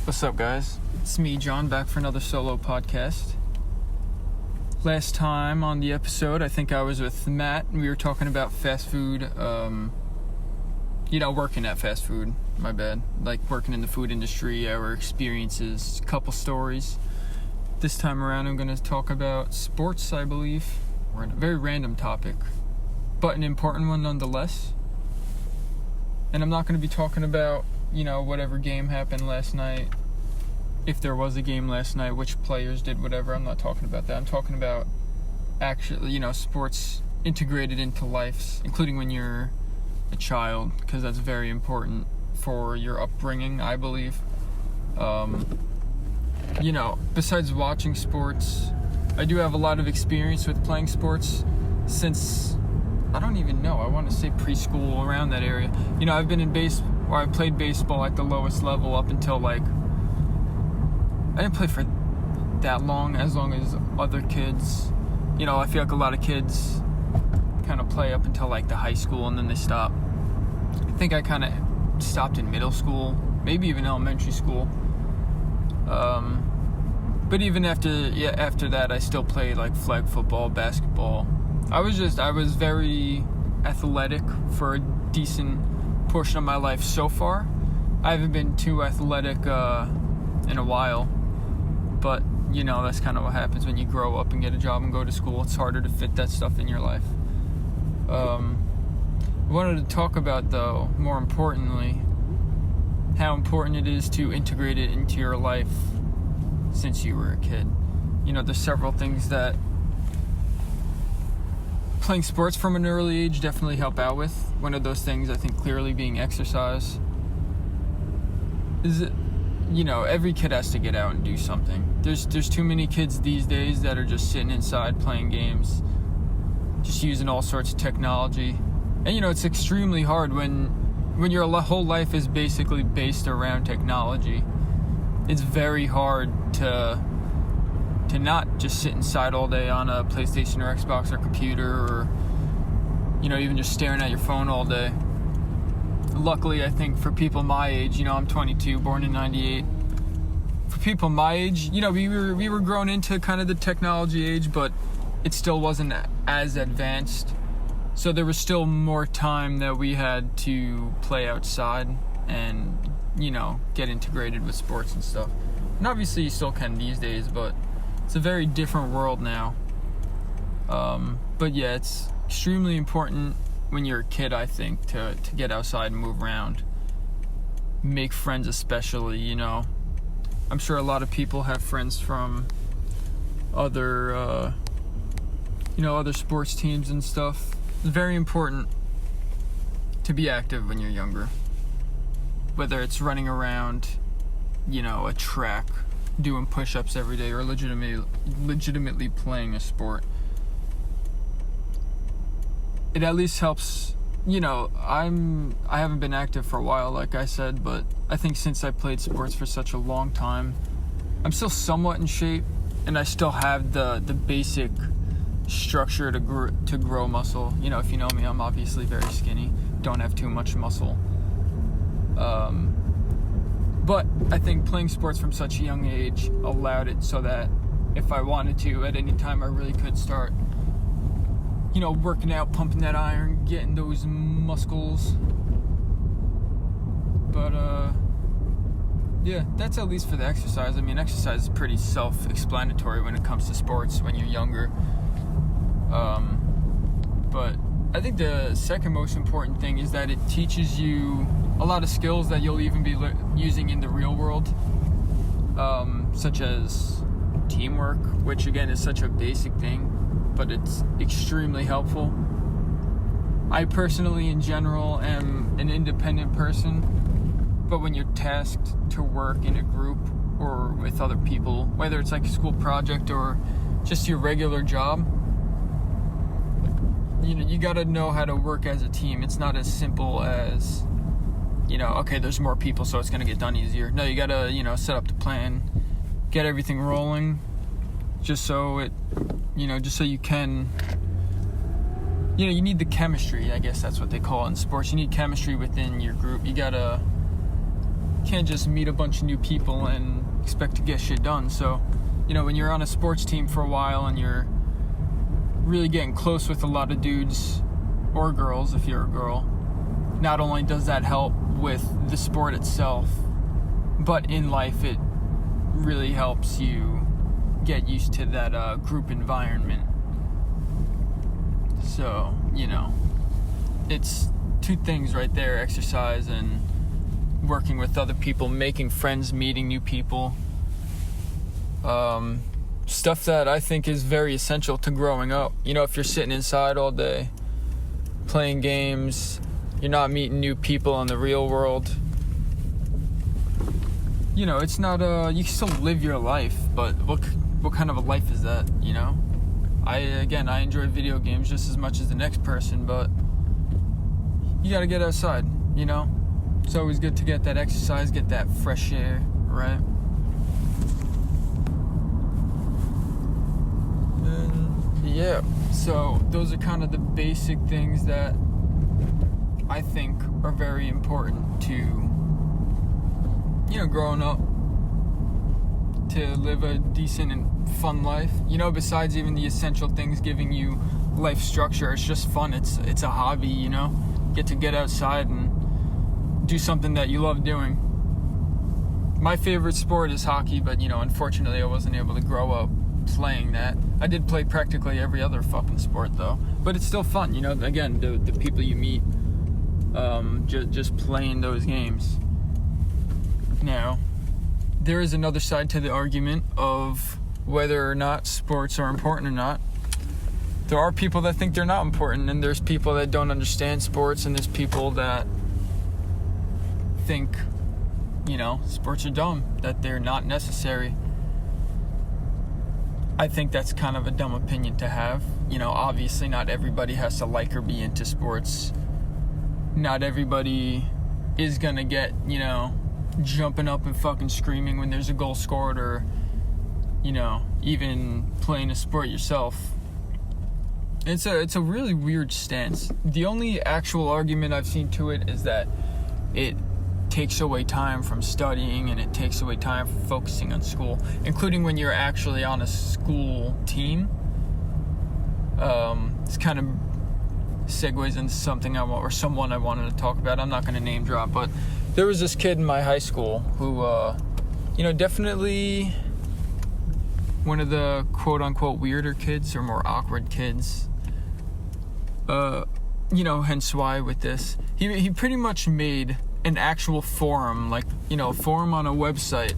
What's up, guys? It's me, John, back for another solo podcast. Last time on the episode, I think I was with Matt, and we were talking about fast food, working at fast food, my bad. Like, working in the food industry, our experiences, a couple stories. This time around, I'm going to talk about sports, I believe. We're on a very random topic, but an important one nonetheless. And I'm not going to be talking about, whatever game happened last night. If there was a game last night, which players did whatever. I'm not talking about that. I'm talking about actually, sports integrated into life, including when you're a child, because that's very important for your upbringing, I believe. Besides watching sports, I do have a lot of experience with playing sports since, I don't even know, I want to say preschool, around that area. I've been in I've played baseball at the lowest level up until I didn't play for that long, as other kids. I feel like a lot of kids kind of play up until the high school and then they stop. I think I kind of stopped in middle school, maybe even elementary school. But even after that, I still played flag football, basketball. I was very athletic for a decent portion of my life so far. I haven't been too athletic in a while, but that's kind of what happens when you grow up and get a job and go to school. It's harder to fit that stuff in your life. I wanted to talk about, though, more importantly, how important it is to integrate it into your life since you were a kid. There's several things that playing sports from an early age definitely help out with. One of those things, I think, clearly being exercise. Every kid has to get out and do something. There's too many kids these days that are just sitting inside playing games, just using all sorts of technology. And it's extremely hard when your whole life is basically based around technology. It's very hard to not just sit inside all day on a PlayStation or Xbox or computer, or even just staring at your phone all day. Luckily, I think for people my age, I'm 22, born in 98. For people my age, we were grown into kind of the technology age, but it still wasn't as advanced. So there was still more time that we had to play outside and, get integrated with sports and stuff. And obviously you still can these days, but it's a very different world now. But yeah, it's extremely important when you're a kid, I think, to get outside and move around. Make friends especially, I'm sure a lot of people have friends from other, other sports teams and stuff. It's very important to be active when you're younger. Whether it's running around, a track, doing push-ups every day, or legitimately playing a sport. It at least helps. I haven't been active for a while, like I said, but I think since I played sports for such a long time, I'm still somewhat in shape, and I still have the basic structure to grow muscle. If you know me, I'm obviously very skinny, don't have too much muscle. But I think playing sports from such a young age allowed it so that if I wanted to, at any time, I really could start, working out, pumping that iron, getting those muscles. But, yeah, that's at least for the exercise. I mean, exercise is pretty self-explanatory when it comes to sports when you're younger. But I think the second most important thing is that it teaches you a lot of skills that you'll even be using in the real world, such as teamwork, which again is such a basic thing, but it's extremely helpful. I personally, in general, am an independent person, but when you're tasked to work in a group or with other people, whether it's a school project or just your regular job, you gotta know how to work as a team. It's not as simple as, okay, there's more people, so it's gonna get done easier. No, you gotta, set up the plan, get everything rolling, just so you can, you need the chemistry. I guess that's what they call it in sports. You need chemistry within your group. You gotta can't just meet a bunch of new people and expect to get shit done. So, when you're on a sports team for a while and you're really getting close with a lot of dudes or girls, if you're a girl, not only does that help with the sport itself, but in life it really helps you get used to that group environment. So, it's two things right there: exercise and working with other people, making friends, meeting new people. Stuff that I think is very essential to growing up. If you're sitting inside all day playing games, you're not meeting new people in the real world. It's not you can still live your life, but what kind of a life is that? I enjoy video games just as much as the next person, but you gotta get outside. It's always good to get that exercise, get that fresh air, right? And yeah, so those are kind of the basic things that I think are very important to, growing up, to live a decent and fun life. Besides even the essential things giving you life structure, it's just fun. It's a hobby, get outside and do something that you love doing. My favorite sport is hockey, but unfortunately I wasn't able to grow up playing that. I did play practically every other fucking sport though, but it's still fun. Again, the people you meet, just playing those games. Now, there is another side to the argument of whether or not sports are important or not. There are people that think they're not important, and there's people that don't understand sports, and there's people that think, sports are dumb, that they're not necessary. I think that's kind of a dumb opinion to have. Obviously not everybody has to like or be into sports. Not everybody is gonna get, jumping up and fucking screaming when there's a goal scored, or, even playing a sport yourself. It's a really weird stance. The only actual argument I've seen to it is that it takes away time from studying, and it takes away time from focusing on school, including when you're actually on a school team. It's kind of segues into someone I wanted to talk about. I'm not going to name drop, but there was this kid in my high school who, definitely one of the quote-unquote weirder kids or more awkward kids. Hence why with this, he pretty much made an actual forum, a forum on a website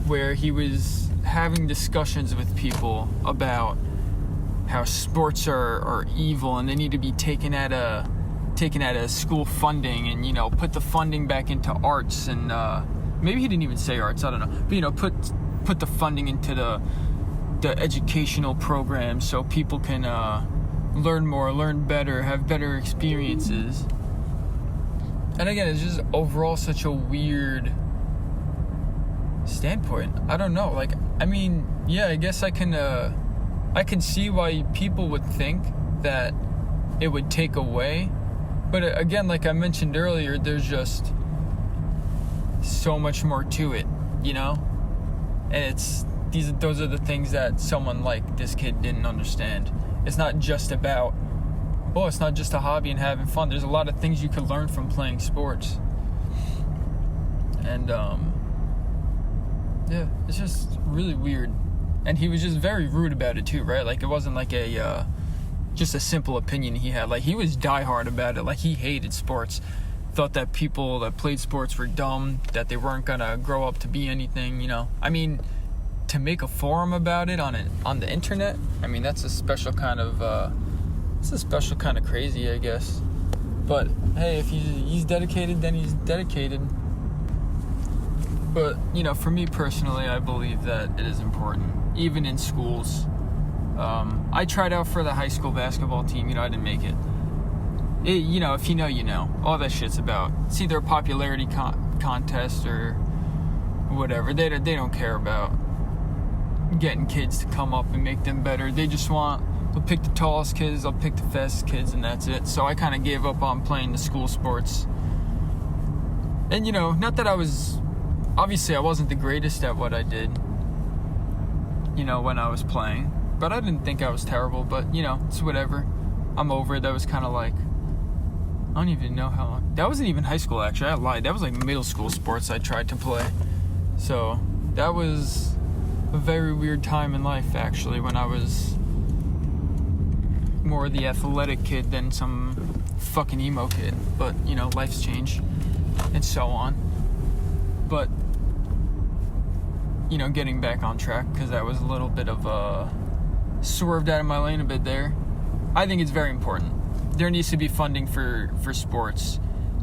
where he was having discussions with people about how sports are evil and they need to be taken out of school funding, and put the funding back into arts, and maybe he didn't even say arts, I don't know, but put the funding into the educational programs so people can learn more, learn better, have better experiences. And again, it's just overall such a weird standpoint. I don't know. I guess I can see why people would think that it would take away. But again, like I mentioned earlier, there's just so much more to it, And those are the things that someone like this kid didn't understand. It's not just about, it's not just a hobby and having fun. There's a lot of things you could learn from playing sports. And, it's just really weird. And he was just very rude about it too, right? It wasn't just a simple opinion he had. He was diehard about it. He hated sports. Thought that people that played sports were dumb, that they weren't gonna grow up to be anything, to make a forum about it on the internet, that's a special kind of crazy, I guess. But hey, if he's dedicated, then he's dedicated. But for me personally, I believe that it is important, even in schools. I tried out for the high school basketball team. I didn't make it. If you know. All that shit's about. It's either a popularity contest or whatever. They don't care about getting kids to come up and make them better. They just they'll pick the tallest kids, they'll pick the fastest kids, and that's it. So I kind of gave up on playing the school sports. And, not that obviously I wasn't the greatest at what I did, when I was playing. But I didn't think I was terrible, but, it's whatever. I'm over it. That was kind of like, I don't even know how long. That wasn't even high school, actually. I lied. That was like middle school sports I tried to play. So that was a very weird time in life, actually, when I was more the athletic kid than some fucking emo kid. But, life's changed and so on. But, getting back on track, because that was a little bit of a swerved out of my lane a bit there. I think it's very important. There needs to be funding for sports.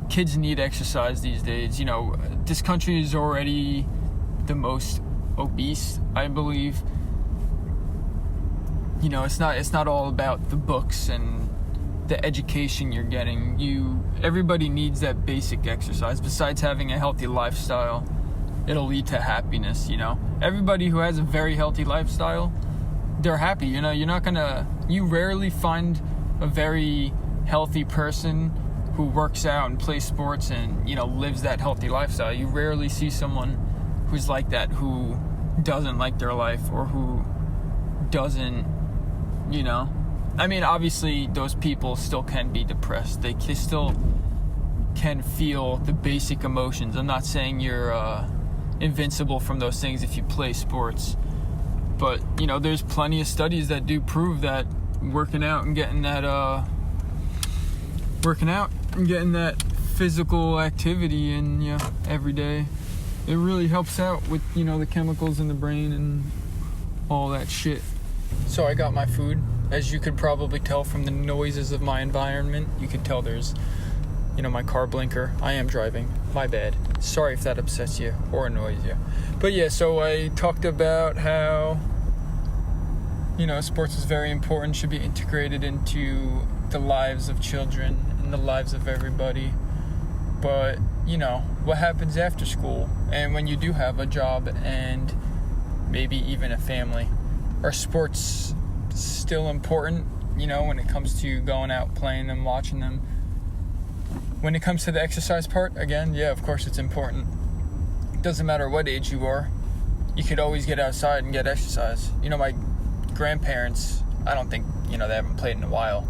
Kids need exercise these days. This country is already the most obese, I believe. It's not all about the books and the education you're getting. Everybody needs that basic exercise. Besides having a healthy lifestyle, it'll lead to happiness. Everybody who has a very healthy lifestyle, they're happy. You rarely find a very healthy person who works out and plays sports and, lives that healthy lifestyle. You rarely see someone who's like that, who doesn't like their life, or who doesn't, obviously those people still can be depressed. They still can feel the basic emotions. I'm not saying you're invincible from those things if you play sports. But, there's plenty of studies that do prove that working out and getting that physical activity in every day, it really helps out with, the chemicals in the brain and all that shit. So I got my food. As you could probably tell from the noises of my environment, you could tell there's, my car blinker. I am driving. My bad. Sorry if that upsets you or annoys you. But yeah, so I talked about how, sports is very important, should be integrated into the lives of children and the lives of everybody. But, what happens after school and when you do have a job and maybe even a family? Are sports still important, when it comes to going out, playing them, watching them? When it comes to the exercise part, again, yeah, of course it's important. It doesn't matter what age you are. You could always get outside and get exercise. My grandparents, I don't think, they haven't played in a while.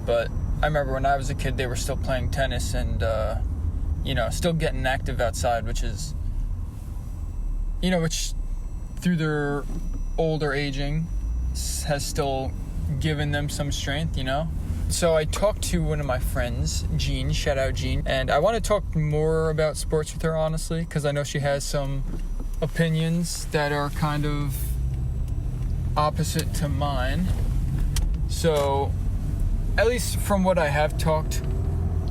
But I remember when I was a kid, they were still playing tennis and, still getting active outside, which is, which through their older aging has still given them some strength, So I talked to one of my friends, Jean, shout out Jean, and I want to talk more about sports with her, honestly, because I know she has some opinions that are kind of opposite to mine. So, at least from what I have talked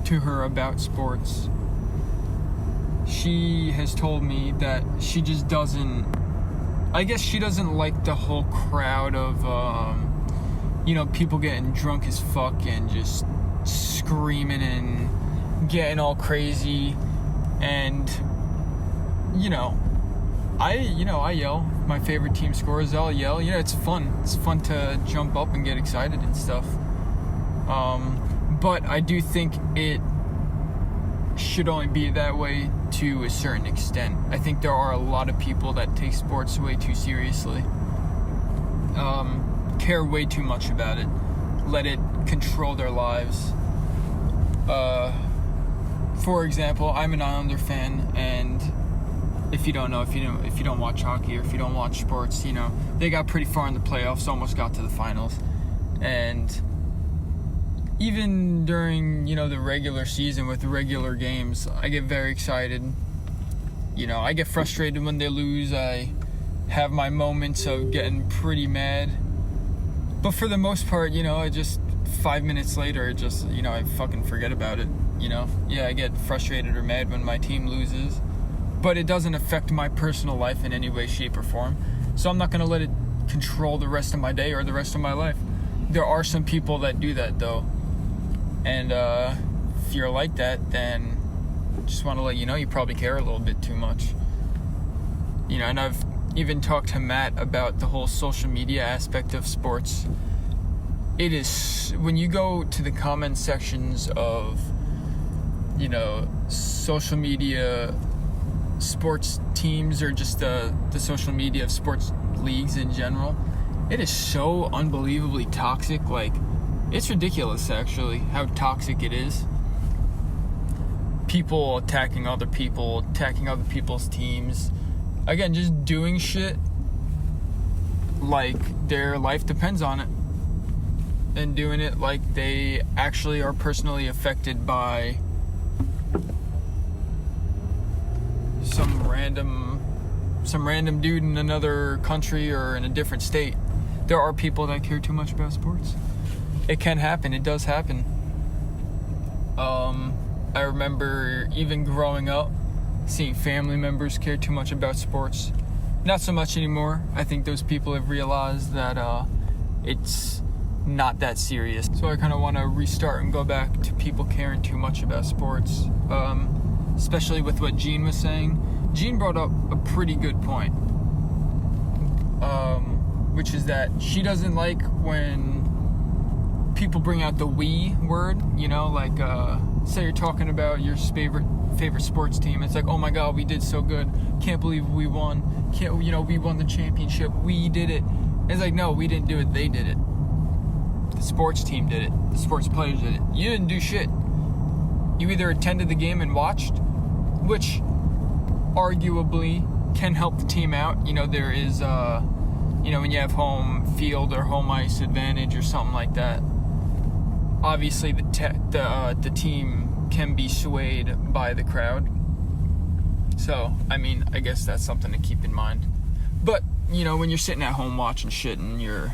to her about sports, she has told me that she just doesn't like the whole crowd of, people getting drunk as fuck and just screaming and getting all crazy. And, I yell. My favorite team scores, I'll yell. It's fun. It's fun to jump up and get excited and stuff. But I do think it should only be that way to a certain extent. I think there are a lot of people that take sports way too seriously. Care way too much about it. Let it control their lives. For example, I'm an Islander fan, and if you don't watch hockey or if you don't watch sports, they got pretty far in the playoffs, almost got to the finals. And even during, the regular season with regular games, I get very excited. I get frustrated when they lose. I have my moments of getting pretty mad. But for the most part, I just 5 minutes later, I fucking forget about it. Yeah, I get frustrated or mad when my team loses, but it doesn't affect my personal life in any way, shape, or form. So I'm not going to let it control the rest of my day or the rest of my life. There are some people that do that, though. And if you're like that, then just want to let you know you probably care a little bit too much. And I've even talked to Matt about the whole social media aspect of sports. It is, when you go to the comment sections of social media sports teams, or just the social media of sports leagues in general. It is so unbelievably toxic. Like, it's ridiculous, actually, how toxic it is. People attacking other people's teams. Again, just doing shit like their life depends on it. And doing it like they actually are personally affected by some random dude in another country or in a different state. There are people that care too much about sports. It can happen. It does happen. I remember even growing up, seeing family members care too much about sports. Not so much anymore. I think those people have realized that it's not that serious. So I kind of want to restart and go back to people caring too much about sports, especially with what Jean was saying. Jean brought up a pretty good point, which is that she doesn't like when people bring out the we word, like say you're talking about your favorite sports team. It's like, oh my god, we did so good, can't believe we won, we won the championship, we did it. It's like, no, we didn't do it, they did it. The sports team did it. The sports players did it. You didn't do shit. You either attended the game and watched, which arguably can help the team out. There is, when you have home field or home ice advantage or something like that, obviously the team can be swayed by the crowd. So, I guess that's something to keep in mind. But, when you're sitting at home watching shit and you're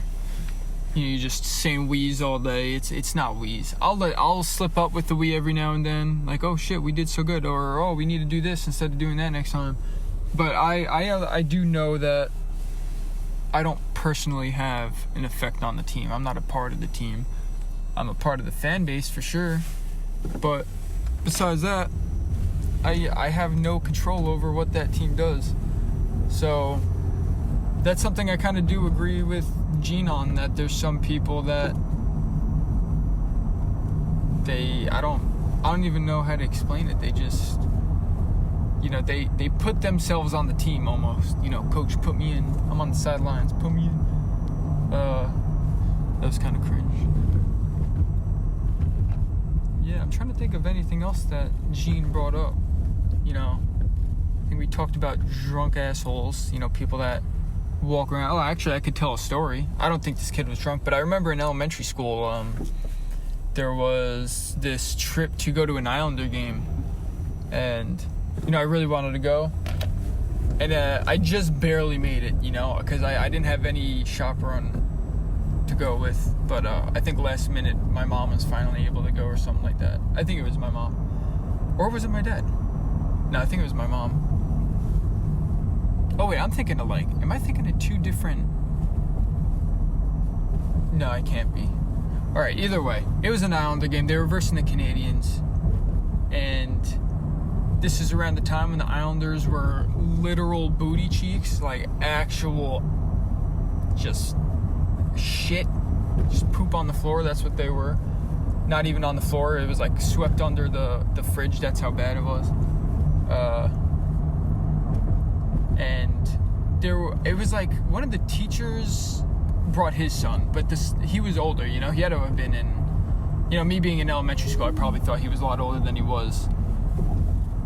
just saying wheeze all day, it's not wheeze. I'll slip up with the we every now and then, like, oh shit, we did so good, or oh, we need to do this instead of doing that next time. But I do know that I don't personally have an effect on the team. I'm not a part of the team. I'm a part of the fan base for sure, but besides that, I have no control over what that team does. So that's something I kind of do agree with Jean on, that there's some people that I don't even know how to explain it. They just, they put themselves on the team almost. Coach, put me in. I'm on the sidelines. Put me in. That was kind of cringe. Yeah, I'm trying to think of anything else that Jean brought up. I think we talked about drunk assholes. People that walk around. Oh, actually, I could tell a story. I don't think this kid was drunk, but I remember in elementary school, there was this trip to go to an Islander game, and I really wanted to go, and I just barely made it, because I didn't have any chaperone to go with, but I think last minute my mom was finally able to go or something like that. I think it was my mom, or was it my dad? No, I think it was my mom. Oh wait, am I thinking of two different? No, I can't be. Alright, either way, it was an Islander game. They were versing the Canadians, and this is around the time when the Islanders were literal booty cheeks, like actual just shit, just poop on the floor. That's what they were. Not even on the floor, it was like swept under the fridge. That's how bad it was. And it was like one of the teachers brought his son, but he was older, he had to have been in, me being in elementary school, I probably thought he was a lot older than he was,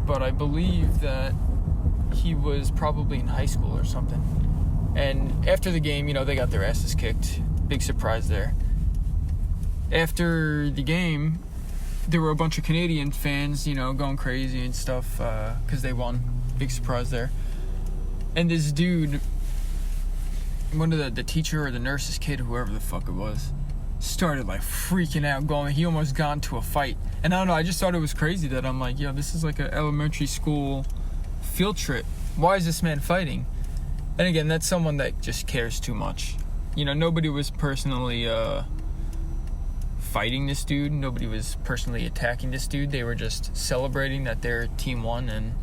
but I believe that he was probably in high school or something. And after the game, they got their asses kicked. Big surprise there. After the game, there were a bunch of Canadian fans, going crazy and stuff, because they won. Big surprise there. And this dude, one of the teacher or the nurse's kid, whoever the fuck it was, started like freaking out, he almost got into a fight. And I don't know, I just thought it was crazy that I'm like, this is like an elementary school field trip. Why is this man fighting? And again, that's someone that just cares too much. Nobody was personally fighting this dude. Nobody was personally attacking this dude. They were just celebrating that their team won, and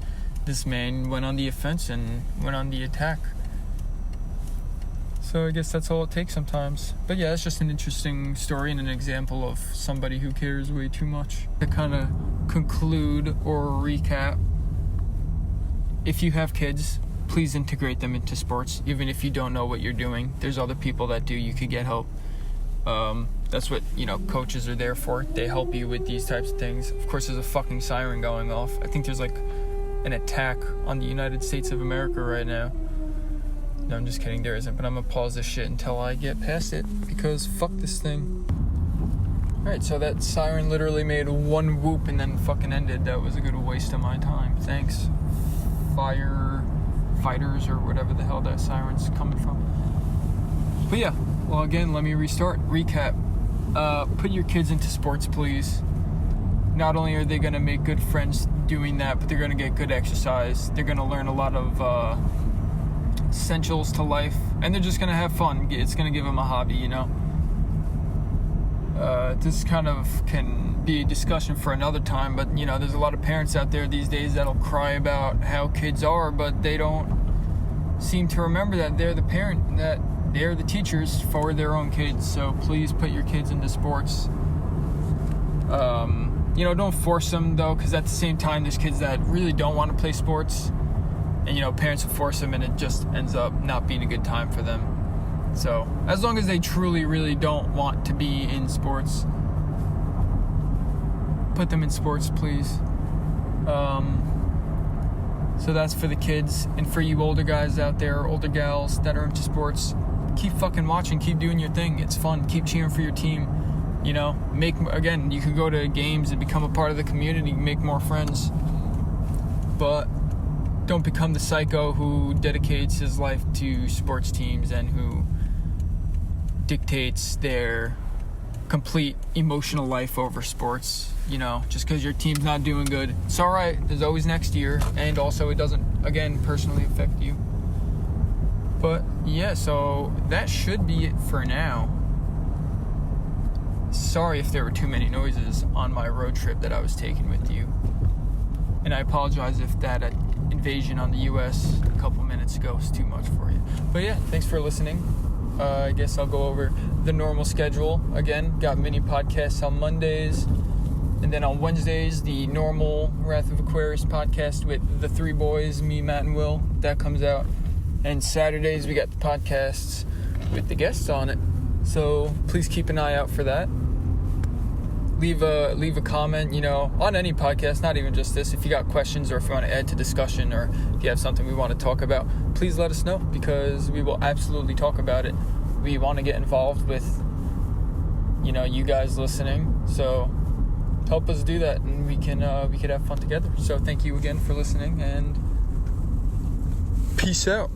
this man went on the offense and went on the attack. So So I guess that's all it takes sometimes. But yeah, it's just an interesting story and an example of somebody who cares way too much. To kind of conclude or recap, if you have kids, please integrate them into sports. Even if you don't know what you're doing, there's other people that do. You could get help. That's what, coaches are there for. They help you with these types of things. Of course, there's a fucking siren going off. I think there's like an attack on the United States of America right now. No, I'm just kidding, there isn't, but I'm gonna pause this shit until I get past it, because fuck this thing. Alright, so that siren literally made one whoop and then fucking ended. That was a good waste of my time. Thanks, firefighters, or whatever the hell that siren's coming from. But yeah, well, again, let me recap. Put your kids into sports, please. Not only are they gonna make good friends doing that, but they're gonna get good exercise. They're gonna learn a lot of essentials to life, and they're just gonna have fun. It's gonna give them a hobby, This kind of can be a discussion for another time, but there's a lot of parents out there these days that'll cry about how kids are, but they don't seem to remember that they're the parent, that they're the teachers for their own kids. So please put your kids into sports. Don't force them though, because at the same time there's kids that really don't want to play sports. And, parents will force them, and it just ends up not being a good time for them. So, as long as they truly, really don't want to be in sports, put them in sports, please. So that's for the kids. And for you older guys out there, older gals that are into sports, keep fucking watching, keep doing your thing. It's fun. Keep cheering for your team. You can go to games and become a part of the community, make more friends. But don't become the psycho who dedicates his life to sports teams and who dictates their complete emotional life over sports. Just because your team's not doing good, it's alright, there's always next year, and also it doesn't, again, personally affect you. But yeah, so that should be it for now. Sorry if there were too many noises on my road trip that I was taking with you, and I apologize if that invasion on the U.S. a couple minutes ago was too much for you. But yeah, thanks for listening. I guess I'll go over the normal schedule. Again, got mini podcasts on Mondays, and then on Wednesdays, the normal Wrath of Aquarius podcast with the three boys, me, Matt, and Will. That comes out. And Saturdays, we got the podcasts with the guests on it. So please keep an eye out for that. Leave a comment, on any podcast, not even just this. If you got questions, or if you want to add to discussion, or if you have something we want to talk about, please let us know, because we will absolutely talk about it. We want to get involved with, you guys listening. So help us do that, and we could have fun together. So thank you again for listening, and peace out.